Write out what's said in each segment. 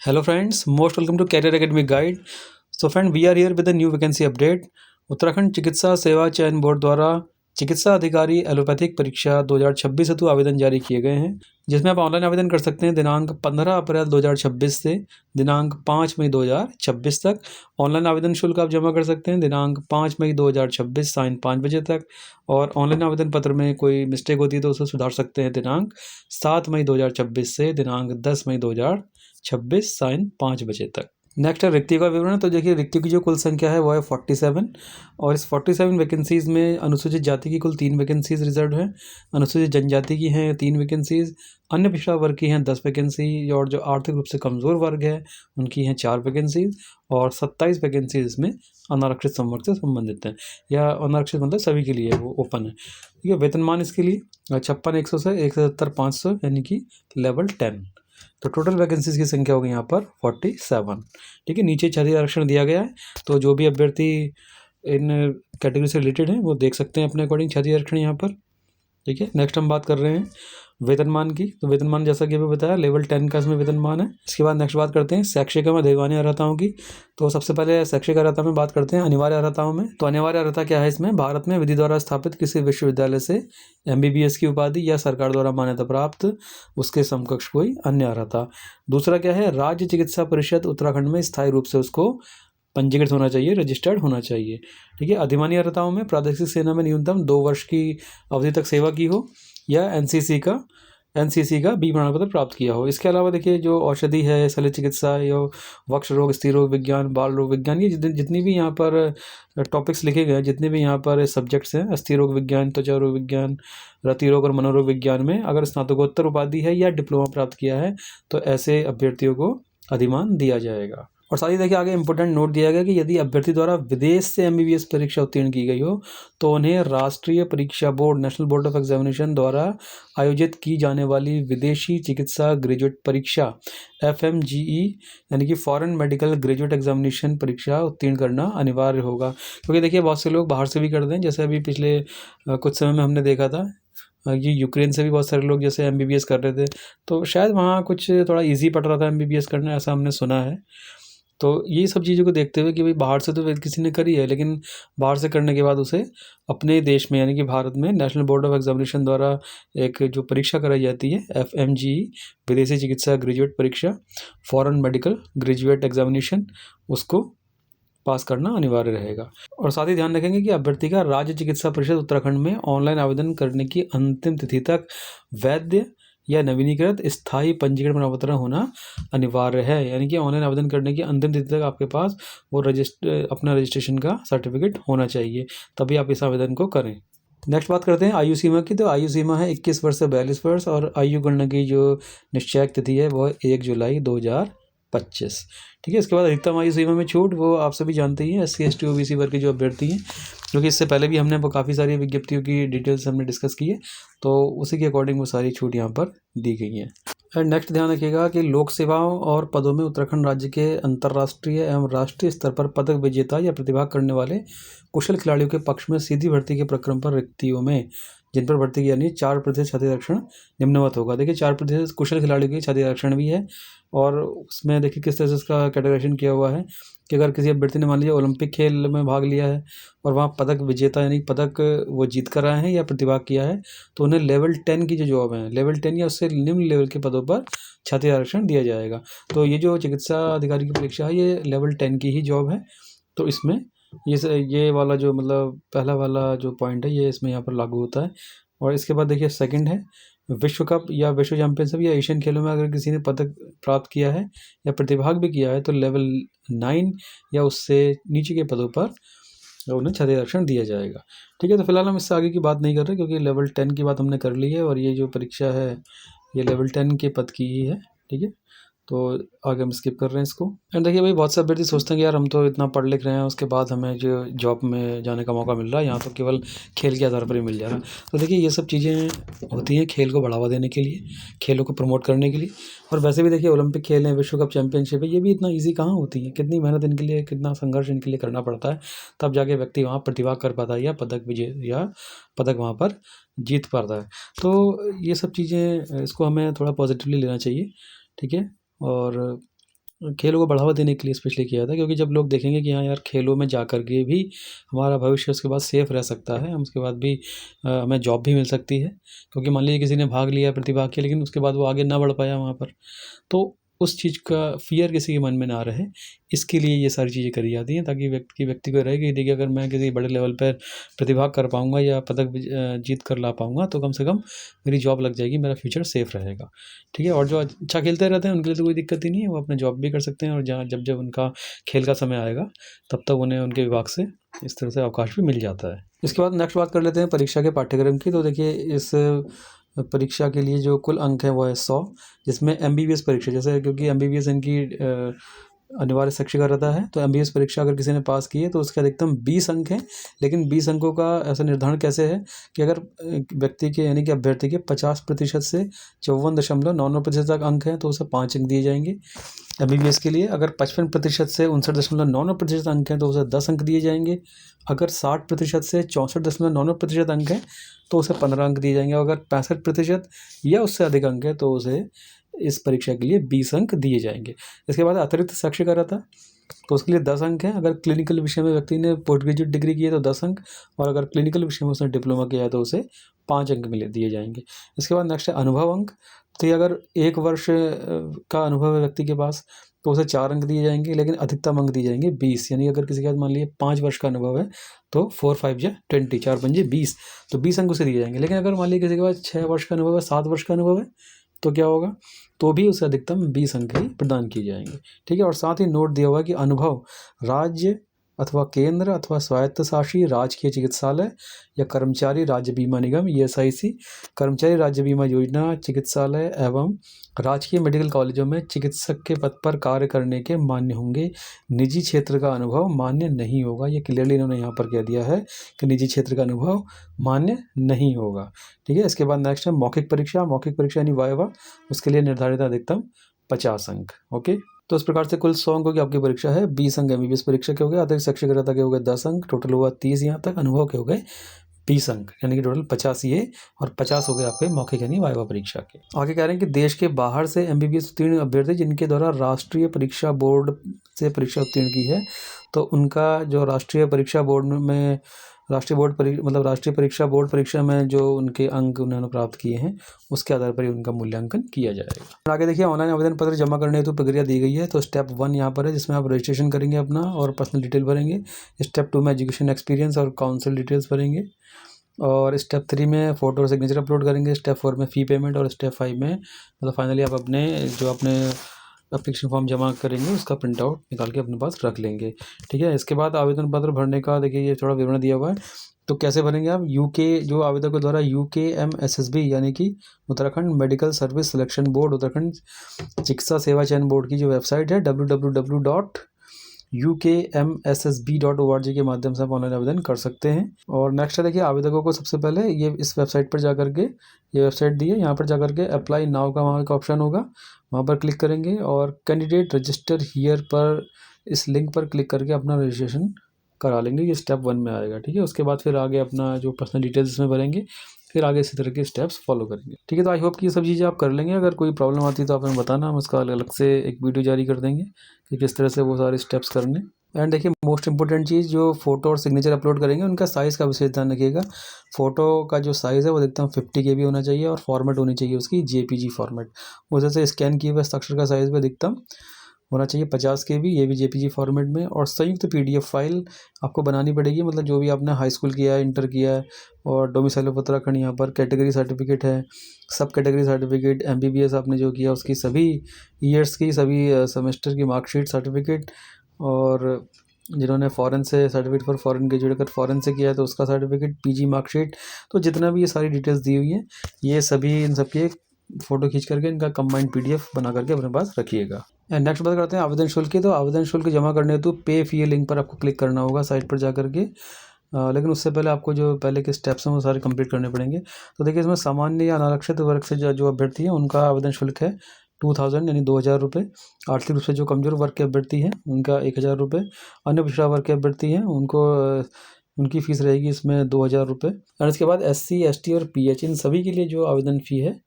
Hello friends, most welcome to Career Academy Guide. So friend, we are here with a new vacancy update. Uttarakhand चिकित्सा सेवा चयन board द्वारा चिकित्सा अधिकारी allopathic परीक्षा 2026 हेतु आवेदन जारी किए गए हैं, जिसमें आप ऑनलाइन आवेदन कर सकते हैं दिनांक 15 अप्रैल 2026 से दिनांक 5 मई 2026 तक। ऑनलाइन आवेदन शुल्क आप जमा कर सकते हैं दिनांक 5 मई 2026 सायं 5 बजे तक, और ऑनलाइन आवेदन पत्र में कोई मिस्टेक होती है तो उसे सुधार सकते हैं दिनांक 7 मई 2026 से दिनांक 10 मई 2026 सायं 5 बजे तक। नेक्स्ट है रिक्तियों का विवरण। तो देखिए, रिक्तियों की जो कुल संख्या है वो है 47, और इस 47 वैकेंसीज़ में अनुसूचित जाति की कुल 3 वैकेंसीज़ रिजर्व हैं, अनुसूचित जनजाति की हैं 3 वैकेंसीज़, अन्य पिछड़ा वर्ग की हैं 10 वैकेंसी, और जो आर्थिक रूप से कमज़ोर वर्ग है उनकी हैं 4 वैकेंसीज़, और 27 वैकेंसीज़ इसमें अनारक्षित संवर्ग से संबंधित हैं, या अनारक्षित मतलब सभी के लिए वो ओपन है। ठीक है। वेतनमान इसके लिए 56,100 से 71,500 यानी कि लेवल 10। तो टोटल वैकेंसीज़ की संख्या होगी यहाँ पर 47। ठीक है। नीचे क्षत्रिय आरक्षण दिया गया है, तो जो भी अभ्यर्थी इन कैटेगरी से रिलेटेड हैं वो देख सकते हैं अपने अकॉर्डिंग क्षत्रिय आरक्षण यहाँ पर। ठीक है। नेक्स्ट हम बात कर रहे हैं वेतनमान की। तो वेतनमान जैसा कि अभी बताया लेवल 10 का इसमें वेतनमान है। इसके बाद नेक्स्ट बात करते हैं शैक्षिक एवं अधिमान्य अर्हताओं की। तो सबसे पहले शैक्षिक अर्हता में बात करते हैं अनिवार्य अर्हताओं में। तो अनिवार्य अर्हता क्या है इसमें? भारत में विधि द्वारा स्थापित किसी विश्वविद्यालय से MBBS की उपाधि या सरकार द्वारा मान्यता प्राप्त उसके समकक्ष कोई अन्य अर्हता। दूसरा क्या है? राज्य चिकित्सा परिषद उत्तराखंड में स्थायी रूप से उसको पंजीकृत होना चाहिए, रजिस्टर्ड होना चाहिए। ठीक है। अधिमान्य अर्हताओं में प्रादेशिक सेना में न्यूनतम 2 वर्ष की अवधि तक सेवा की हो, या एनसीसी का बी प्रमाण पत्र प्राप्त किया हो। इसके अलावा देखिए, जो औषधि है, शल्य चिकित्सा, या वक्ष रोग, स्त्री रोग विज्ञान, बाल रोग विज्ञान, ये जितनी भी यहाँ पर टॉपिक्स लिखे गए हैं, जितने भी यहाँ पर सब्जेक्ट्स हैं, स्त्री रोग विज्ञान, त्वचा रोग विज्ञान, रति रोग और मनोरोग विज्ञान में अगर स्नातकोत्तर उपाधि है या डिप्लोमा प्राप्त किया है तो ऐसे अभ्यर्थियों को अधिमान दिया जाएगा। और साथ ही देखिए, आगे इंपॉर्टेंट नोट दिया गया कि यदि अभ्यर्थी द्वारा विदेश से MBBS परीक्षा उत्तीर्ण की गई हो तो उन्हें राष्ट्रीय परीक्षा board national board of examination द्वारा आयोजित की जाने वाली विदेशी चिकित्सा ग्रेजुएट परीक्षा FMGE यानी कि फॉरेन मेडिकल ग्रेजुएट एग्जामिनेशन परीक्षा उत्तीर्ण करना अनिवार्य होगा। क्योंकि देखिए, बहुत से लोग बाहर से भी करते हैं, जैसे अभी पिछले कुछ समय में हमने देखा था ये यूक्रेन से भी बहुत सारे लोग जैसे MBBS कर रहे थे, तो शायद वहाँ कुछ थोड़ा ईजी पड़ रहा था MBBS करना, ऐसा हमने सुना है। तो ये सब चीज़ों को देखते हुए कि भाई बाहर से तो किसी ने करी है, लेकिन बाहर से करने के बाद उसे अपने देश में यानी कि भारत में नेशनल बोर्ड ऑफ एग्जामिनेशन द्वारा एक जो परीक्षा कराई जाती है FMGE विदेशी चिकित्सा ग्रेजुएट परीक्षा फॉरेन मेडिकल ग्रेजुएट एग्जामिनेशन, उसको पास करना अनिवार्य रहेगा। और साथ ही ध्यान रखेंगे कि अभ्यर्थी का राज्य चिकित्सा परिषद उत्तराखंड में ऑनलाइन आवेदन करने की अंतिम तिथि तक वैध या नवीनीकृत स्थायी पंजीकरण प्रमाण पत्र होना अनिवार्य है। यानी कि ऑनलाइन आवेदन करने की अंतिम तिथि तक आपके पास वो अपना रजिस्ट्रेशन का सर्टिफिकेट होना चाहिए, तभी आप इस आवेदन को करें। नेक्स्ट बात करते हैं आयु सीमा की। तो आयु सीमा है 21 वर्ष से 42 वर्ष, और आयु गणना की जो निश्चयक तिथि है वो 1 जुलाई 2025। ठीक है। इसके बाद अधिकतम आयु सीमा में छूट, वो आप सभी जानते ही हैं, SC ST OBC वर्ग के जो अभ्यर्थी हैं, क्योंकि इससे पहले भी हमने वो काफ़ी सारी विज्ञप्तियों की डिटेल्स हमने डिस्कस की है, तो उसी के अकॉर्डिंग वो सारी छूट यहाँ पर दी गई हैं। एंड नेक्स्ट ध्यान रखिएगा कि लोक सेवाओं और पदों में उत्तराखंड राज्य के अंतर्राष्ट्रीय एवं राष्ट्रीय स्तर पर पदक विजेता या प्रतिभाग करने वाले कुशल खिलाड़ियों के पक्ष में सीधी भर्ती के प्रक्रम पर रिक्तियों में जिन पर भर्ती की यानी 4% छात्र आरक्षण निम्नवत होगा। देखिए, 4% कुशल खिलाड़ियों के छात्र आरक्षण भी है, और उसमें देखिए किस तरह से इसका कैटेगराइजेशन किया हुआ है कि अगर किसी अभ्यर्थी ने मान लीजिए ओलंपिक खेल में भाग लिया है और वहाँ पदक विजेता यानी पदक वो जीत कर आए हैं या प्रतिभाग किया है, तो उन्हें लेवल 10 की जो जॉब है, लेवल 10 या उससे निम्न लेवल के पदों पर छात्र आरक्षण दिया जाएगा। तो ये जो चिकित्सा अधिकारी की परीक्षा है ये लेवल 10 की ही जॉब है, तो इसमें ये वाला जो मतलब पहला वाला जो पॉइंट है ये इसमें यहाँ पर लागू होता है। और इसके बाद देखिए सेकंड है विश्व कप या विश्व चैंपियनशिप या एशियन खेलों में अगर किसी ने पदक प्राप्त किया है या प्रतिभाग भी किया है तो लेवल 9 या उससे नीचे के पदों पर उन्हें छात्र आरक्षण दिया जाएगा। ठीक है। तो फिलहाल हम इससे आगे की बात नहीं कर रहे, क्योंकि लेवल 10 की बात हमने कर ली है, और ये जो परीक्षा है ये लेवल 10 के पद की ही है। ठीक है। तो आगे हम स्किप कर रहे हैं इसको। एंड देखिए भाई, बहुत से अभ्यर्थी सोचते हैं कि यार हम तो इतना पढ़ लिख रहे हैं, उसके बाद हमें जो जॉब में जाने का मौका मिल रहा है यहाँ तो केवल खेल के आधार पर ही मिल जा रहा है। तो देखिए, ये सब चीज़ें होती हैं खेल को बढ़ावा देने के लिए, खेलों को प्रमोट करने के लिए। और वैसे भी देखिए, ओलंपिक खेल हैं, विश्व कप चैंपियनशिप है, ये भी इतना ईजी कहाँ होती है, कितनी मेहनत इनके लिए, कितना संघर्ष इनके लिए करना पड़ता है, तब जाके व्यक्ति वहाँ प्रतिभाग कर पाता है या पदक वहाँ पर जीत पाता है। तो ये सब चीज़ें इसको हमें थोड़ा पॉजिटिवली लेना चाहिए। ठीक है। और खेलों को बढ़ावा देने के लिए स्पेशली किया था, क्योंकि जब लोग देखेंगे कि हाँ यार खेलों में जा कर के भी हमारा भविष्य उसके बाद सेफ रह सकता है, हम उसके बाद भी हमें जॉब भी मिल सकती है। क्योंकि मान लीजिए किसी ने भाग लिया, प्रतिभाग किया, लेकिन उसके बाद वो आगे ना बढ़ पाया वहाँ पर, तो उस चीज़ का फ़ियर किसी के मन में ना रहे, इसके लिए ये सारी चीज़ें करी जाती हैं, ताकि व्यक्ति को रहे कि देखिए अगर मैं किसी बड़े लेवल पर प्रतिभाग कर पाऊँगा या पदक जीत कर ला पाऊँगा, तो कम से कम मेरी जॉब लग जाएगी, मेरा फ्यूचर सेफ रहेगा। ठीक है? और जो अच्छा खेलते रहते हैं उनके लिए तो कोई दिक्कत ही नहीं है, वो अपना जॉब भी कर सकते हैं, और जहाँ जब उनका खेल का समय आएगा तब तक उन्हें उनके विभाग से इस तरह से अवकाश भी मिल जाता है। इसके बाद नेक्स्ट बात कर लेते हैं परीक्षा के पाठ्यक्रम की। तो देखिए इस परीक्षा के लिए जो कुल अंक हैं वो है 100, जिसमें एमबीबीएस परीक्षा, जैसे क्योंकि एमबीबीएस इनकी अनिवार्य शैक्षिक अर्हता है, तो एमबीबीएस परीक्षा अगर किसी ने पास की है तो उसके अधिकतम 20 अंक हैं। लेकिन 20 अंकों का ऐसा निर्धारण कैसे है कि अगर व्यक्ति के यानी कि अभ्यर्थी के 50% से 54.99% तक अंक हैं तो उसे 5 अंक दिए जाएंगे। एमबीबीएस के लिए अगर 55% से 59.99% अंक हैं तो उसे 10 अंक दिए जाएंगे। अगर 60% से 64.99% अंक हैं तो उसे 15 अंक दिए जाएंगे। अगर 65% या उससे अधिक अंक है तो उसे इस परीक्षा के लिए 20 अंक दिए जाएंगे। इसके बाद अतिरिक्त शैक्षिक अर्हता, तो उसके लिए 10 अंक हैं। अगर क्लिनिकल विषय में व्यक्ति ने पोस्ट ग्रेजुएट डिग्री की है तो 10 अंक, और अगर क्लिनिकल विषय में उसने डिप्लोमा किया है तो उसे 5 अंक मिले दिए जाएंगे। इसके बाद नेक्स्ट है अनुभव अंक। तो ये अगर 1 वर्ष का अनुभव है व्यक्ति के पास तो उसे 4 अंक दिए जाएंगे, लेकिन अधिकतम अंक दिए जाएंगे 20। यानी अगर किसी के पास मान लीजिए 5 वर्ष का अनुभव है तो 4 5 या 20, 4 5 20, तो 20 अंक उसे दिए जाएंगे। लेकिन अगर मान लीजिए किसी के पास 6 वर्ष का अनुभव है, 7 वर्ष का अनुभव है, तो क्या होगा, तो भी उसे अधिकतम 20 अंक ही प्रदान किए जाएंगे। ठीक है? और साथ ही नोट दिया हुआ है कि अनुभव राज्य अथवा केंद्र अथवा स्वायत्तशासी राजकीय चिकित्सालय या कर्मचारी राज्य बीमा निगम ईएसआईसी, कर्मचारी राज्य बीमा योजना चिकित्सालय एवं राजकीय मेडिकल कॉलेजों में चिकित्सक के पद पर कार्य करने के मान्य होंगे। निजी क्षेत्र का अनुभव मान्य नहीं होगा। ये क्लियरली इन्होंने यहाँ पर कह दिया है कि निजी क्षेत्र का अनुभव मान्य नहीं होगा। ठीक है? इसके बाद नेक्स्ट है मौखिक परीक्षा। मौखिक परीक्षा यानी वाइवा, उसके लिए निर्धारित अधिकतम 50 अंक। ओके, तो इस प्रकार से कुल 100 अंकों की आपकी परीक्षा है। 20 अंक एमबीबीएस परीक्षा के हो गए, अतिरिक्त शैक्षिक अर्हता के हो गए 10 अंक, टोटल हुआ 30 यहाँ तक। अनुभव के हो गए 20 अंक, यानी कि टोटल 50 ये और 50 हो गए आपके मौखिक यानी वाइवा परीक्षा के। आगे कह रहे हैं कि देश के बाहर से एमबीबीएस उत्तीर्ण अभ्यर्थी जिनके द्वारा राष्ट्रीय परीक्षा बोर्ड से परीक्षा उत्तीर्ण की है, तो उनका जो राष्ट्रीय परीक्षा बोर्ड में राष्ट्रीय परीक्षा बोर्ड परीक्षा में जो उनके अंक उन्होंने प्राप्त किए हैं उसके आधार पर ही उनका मूल्यांकन किया जाएगा। आगे देखिए ऑनलाइन आवेदन पत्र जमा करने हेतु प्रक्रिया दी गई है। तो स्टेप 1 यहाँ पर है, जिसमें आप रजिस्ट्रेशन करेंगे अपना और पर्सनल डिटेल भरेंगे। स्टेप 2 में एजुकेशन एक्सपीरियंस और काउंसिल डिटेल्स भरेंगे, और स्टेप 3 में फ़ोटो और सिग्नेचर अपलोड करेंगे। स्टेप 4 में फ़ी पेमेंट, और स्टेप 5 में मतलब फाइनली आप अपने एप्लीकेशन फॉर्म जमा करेंगे उसका प्रिंट आउट निकाल के अपने पास रख लेंगे। ठीक है? इसके बाद आवेदन पत्र भरने का देखिए ये थोड़ा विवरण दिया हुआ है। तो कैसे भरेंगे आप, यूके जो आवेदकों द्वारा UKMSSB यानी कि Uttarakhand medical service selection board, Uttarakhand चिकित्सा सेवा चयन बोर्ड की जो वेबसाइट है www.ukmssb.org के माध्यम से आप ऑनलाइन आवेदन कर सकते हैं। और नेक्स्ट है देखिए आवेदकों को सबसे पहले ये इस वेबसाइट पर जाकर के, ये वेबसाइट दी है, यहाँ पर जाकर के अप्लाई नाउ का वहाँ का ऑप्शन होगा, वहाँ पर क्लिक करेंगे और कैंडिडेट रजिस्टर हियर पर इस लिंक पर क्लिक करके अपना रजिस्ट्रेशन करा लेंगे। ये स्टेप 1 में आएगा। ठीक है? उसके बाद फिर आगे अपना जो पर्सनल डिटेल्स इसमें भरेंगे, फिर आगे इसी तरह के स्टेप्स फॉलो करेंगे। ठीक है? तो आई होप कि ये सब चीज़ें आप कर लेंगे। अगर कोई प्रॉब्लम आती है तो आप हमें बताना, हम उसका अलग से एक वीडियो जारी कर देंगे कि किस तरह से वो सारे स्टेप्स करने। एंड देखिए मोस्ट इंपॉर्टेंट चीज़, जो फोटो और सिग्नेचर अपलोड करेंगे उनका साइज़ का विशेष ध्यान रखिएगा। फोटो का जो साइज़ है वो अधिकतम 50 KB होना चाहिए, और फॉर्मेट होनी चाहिए उसकी JPG फॉर्मेट। उस से स्कैन किए हुए हस्ताक्षर का साइज़ भी अधिकतम होना चाहिए 50 KB, ये भी JPG फॉर्मेट में। और संयुक्त PDF फाइल आपको बनानी पड़ेगी, मतलब जो भी आपने हाई स्कूल किया है, इंटर किया है, और डोमिसाइल ऑफ उत्तराखंड, यहाँ पर कैटेगरी सर्टिफिकेट है, सब कैटेगरी सर्टिफिकेट, MBBS आपने जो किया उसकी सभी ईयर्स की, सभी सेमेस्टर की मार्कशीट सर्टिफिकेट, और जिन्होंने फ़ॉरेन से सर्टिफिकेट फॉर फॉरेन ग्रेजुएट अगर फ़ॉरेन से किया है तो उसका सर्टिफिकेट, PG मार्कशीट, तो जितना भी ये सारी डिटेल्स दी हुई हैं ये सभी इन सब की फ़ोटो खींच करके इनका कंबाइंड PDF बना करके अपने पास रखिएगा। नेक्स्ट बात करते हैं आवेदन शुल्क की। तो आवेदन शुल्क जमा करने हेतु पे फी लिंक पर आपको क्लिक करना होगा साइट पर जाकर के। लेकिन उससे पहले आपको जो पहले के स्टेप्स हैं वो सारे कंप्लीट करने पड़ेंगे। तो देखिए इसमें सामान्य या अनारक्षित वर्ग से जो अभ्यर्थी है उनका आवेदन शुल्क है 2000 यानी 2000 रुपये। आर्थिक रूप से जो कमज़ोर वर्ग के अभ्यर्थी हैं उनका 1000 रुपये। अन्य पिछड़ा वर्ग के अभ्यर्थी हैं उनको उनकी फ़ीस रहेगी इसमें 2000 रुपये। और इसके बाद SC ST और PH इन सभी के लिए जो आवेदन फ़ी है,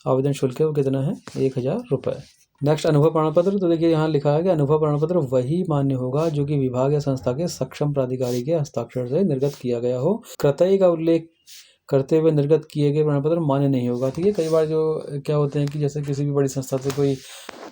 आवेदन शुल्क है वो कितना है 1000 रुपये। नेक्स्ट अनुभव प्रमाण पत्र। तो देखिए यहाँ लिखा है कि अनुभव प्रमाण पत्र वही मान्य होगा जो कि विभाग या संस्था के सक्षम प्राधिकारी के हस्ताक्षर से निर्गत किया गया हो। कृतई का उल्लेख करते हुए निर्गत किए गए प्रमाण पत्र मान्य नहीं होगा। ठीक है, कई बार जो क्या होते हैं कि जैसे किसी भी बड़ी संस्था से कोई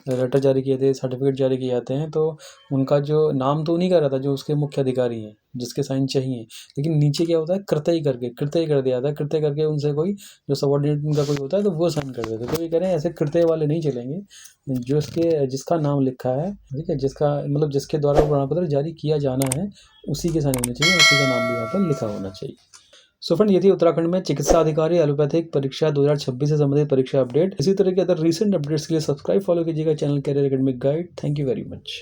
लेटर जारी किए थे, सर्टिफिकेट जारी किए जाते हैं, तो उनका जो नाम तो उन्हीं का रहता है जो उसके मुख्य अधिकारी हैं, जिसके साइन चाहिए, लेकिन नीचे क्या होता है कृतई करके कृतई कर दिया जाता है। कृतई करके उनसे कोई जो सबॉर्डिनेट उनका कोई होता है तो वो साइन कर देते हैं। तो ये कह रहे हैं ऐसे कृतई वाले नहीं चलेंगे, जो इसके जिसका नाम लिखा है, ठीक है, जिसका मतलब जिसके द्वारा वो प्रमाण पत्र जारी किया जाना है उसी के साइन होने चाहिए, उसी का नाम भी यहाँ पर लिखा होना चाहिए। सो फ्रेंड, ये थी उत्तराखंड में चिकित्सा अधिकारी एलोपैथिक परीक्षा 2026 से संबंधित परीक्षा अपडेट। इसी तरह के अदर रीसेंट अपडेट्स के लिए सब्सक्राइब फॉलो कीजिएगा channel career academic guide. Thank you very much.